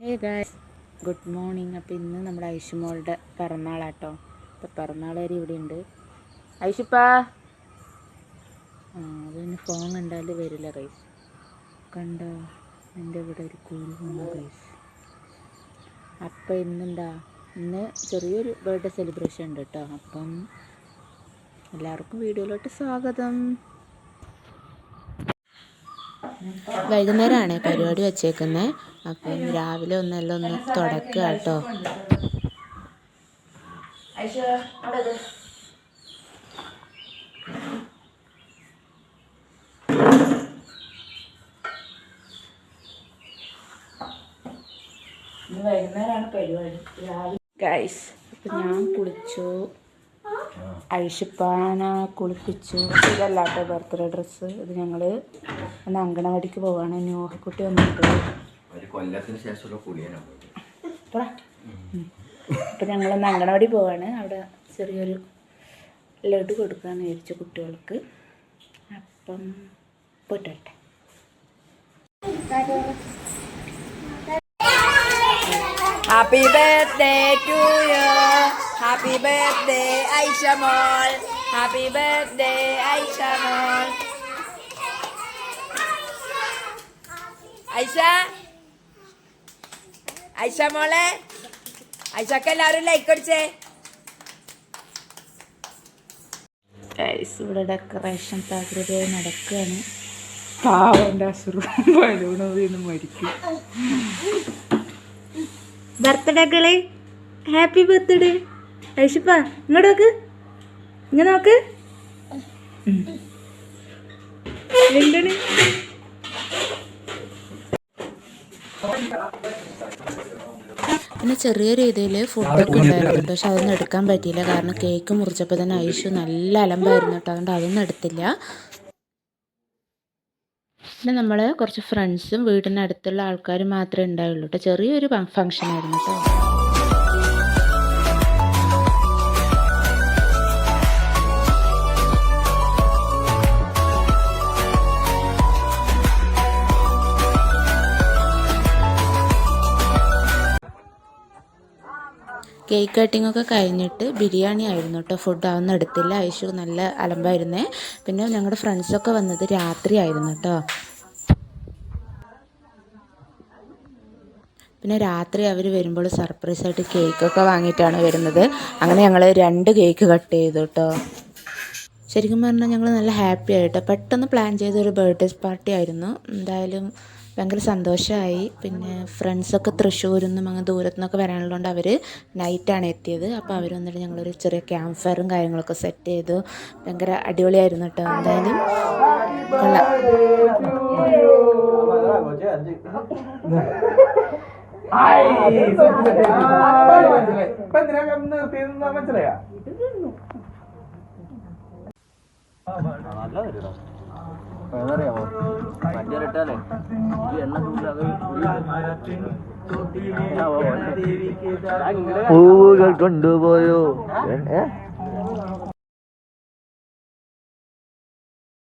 Hey guys, good morning. അപ്പോൾ ഇന്ന് നമ്മുടെ ഐഷുമോളുടെ പിറന്നാളാട്ടോ. അപ്പോൾ പിറന്നാൾ വരെ ഇവിടെ ഉണ്ട്. ഐഷുപ്പാ അതിന് ഫോൺ കണ്ടാൽ വരില്ല ഗൈസ്. കണ്ടോ എൻ്റെ ഇവിടെ ഒരു കൂലി വന്നു ഗൈസ്. അപ്പോൾ ഇന്ന് ചെറിയൊരു ബർത്ത്ഡേ സെലിബ്രേഷൻ ഉണ്ട് കേട്ടോ. അപ്പം എല്ലാവർക്കും വീഡിയോയിലോട്ട് സ്വാഗതം. വൈകുന്നേരമാണ് പരിപാടി വെച്ചേക്കുന്നത്. അപ്പം രാവിലെ ഒന്ന് തുടക്കുക കേട്ടോ. വൈകുന്നേരമാണ് പരിപാടി. ഗൈസ്, അപ്പം ഞാൻ കുളിച്ചു, ഐഷുപ്പാന കുളിപ്പിച്ചു. ഇതല്ലാട്ടോ ബർത്ത്ഡേ ഡ്രസ്സ്. ഇത് ഞങ്ങൾ ഒന്ന് അങ്കണവാടിക്ക് പോവാണ്. നോഹക്കുട്ടി വന്നിട്ട് അപ്പം ഞങ്ങളൊന്ന് അങ്കണവാടി പോവാണ്. അവിടെ ചെറിയൊരു ലഡു കൊടുക്കാമെന്ന് വിചാരിച്ചു കുട്ടികൾക്ക്. അപ്പം പോട്ടെ. Happy birthday to you. Happy birthday Aisha Mol. Happy birthday Aisha Mol. Aisha മോളെ, ഐഷക്ക് എല്ലാവരും ലൈക്ക് അടിച്ചേ. ഇവിടെ ഡെക്കറേഷൻ തകൃതിയായി നടക്കുകയാണ്. പാവൻ്റെ അസുഖം ബലൂണൊന്ന് മരിക്കും. ബർത്ത്ഡേകളെ ഹാപ്പി ബർത്ത്ഡേ ഐഷുപ്പാ. ഇങ്ങോട്ട് നോക്ക്, ഇങ്ങനെ നോക്ക്. എന്താണ് പിന്നെ ചെറിയ രീതിയിൽ ഫുഡൊക്കെ ഉണ്ടായിരുന്നു. പക്ഷെ അതൊന്നും എടുക്കാൻ പറ്റിയില്ല. കാരണം കേക്ക് മുറിച്ചപ്പോൾ തന്നെ ഐഷു നല്ല അലമ്പായിരുന്നു കേട്ടോ. അതുകൊണ്ട് അതൊന്നും എടുത്തില്ല. പിന്നെ നമ്മൾ കുറച്ച് ഫ്രണ്ട്സും വീടിനടുത്തുള്ള ആൾക്കാരും മാത്രമേ ഉണ്ടായുള്ളൂ കേട്ടോ. ചെറിയൊരു ഫംഗ്ഷൻ ആയിരുന്നു കേട്ടോ. കേക്ക് കട്ടിംഗ് ഒക്കെ കഴിഞ്ഞിട്ട് ബിരിയാണി ആയിരുന്നു കേട്ടോ. ഫുഡ് അതൊന്നും എടുത്തില്ല. ഐഷു നല്ല അലമ്പായിരുന്നേ. പിന്നെ ഞങ്ങളുടെ ഫ്രണ്ട്സൊക്കെ വന്നത് രാത്രി ആയിരുന്നു കേട്ടോ. പിന്നെ രാത്രി അവർ വരുമ്പോൾ സർപ്രൈസായിട്ട് കേക്കൊക്കെ വാങ്ങിയിട്ടാണ് വരുന്നത്. അങ്ങനെ ഞങ്ങൾ 2 കേക്ക് കട്ട് ചെയ്തു കേട്ടോ. ശരിക്കും പറഞ്ഞാൽ ഞങ്ങൾ നല്ല ഹാപ്പി ആയിട്ടോ. പെട്ടെന്ന് പ്ലാൻ ചെയ്തൊരു ബർത്ത്ഡേ പാർട്ടി ആയിരുന്നു. എന്തായാലും ഭയങ്കര സന്തോഷമായി. പിന്നെ ഫ്രണ്ട്സൊക്കെ തൃശ്ശൂരിൽ നിന്നും അങ്ങനെ ദൂരത്തു നിന്നൊക്കെ വരാനുള്ളതുകൊണ്ട് അവർ നൈറ്റാണ് എത്തിയത്. അപ്പോൾ അവർ വന്നിട്ട് ഞങ്ങളൊരു ചെറിയ ക്യാമ്പ് ഫയറും കാര്യങ്ങളൊക്കെ സെറ്റ് ചെയ്തു. ഭയങ്കര അടിപൊളിയായിരുന്നു കേട്ടോ. എന്തായാലും കൊള്ളാം. പൂവുകൾ കൊണ്ടുപോയോ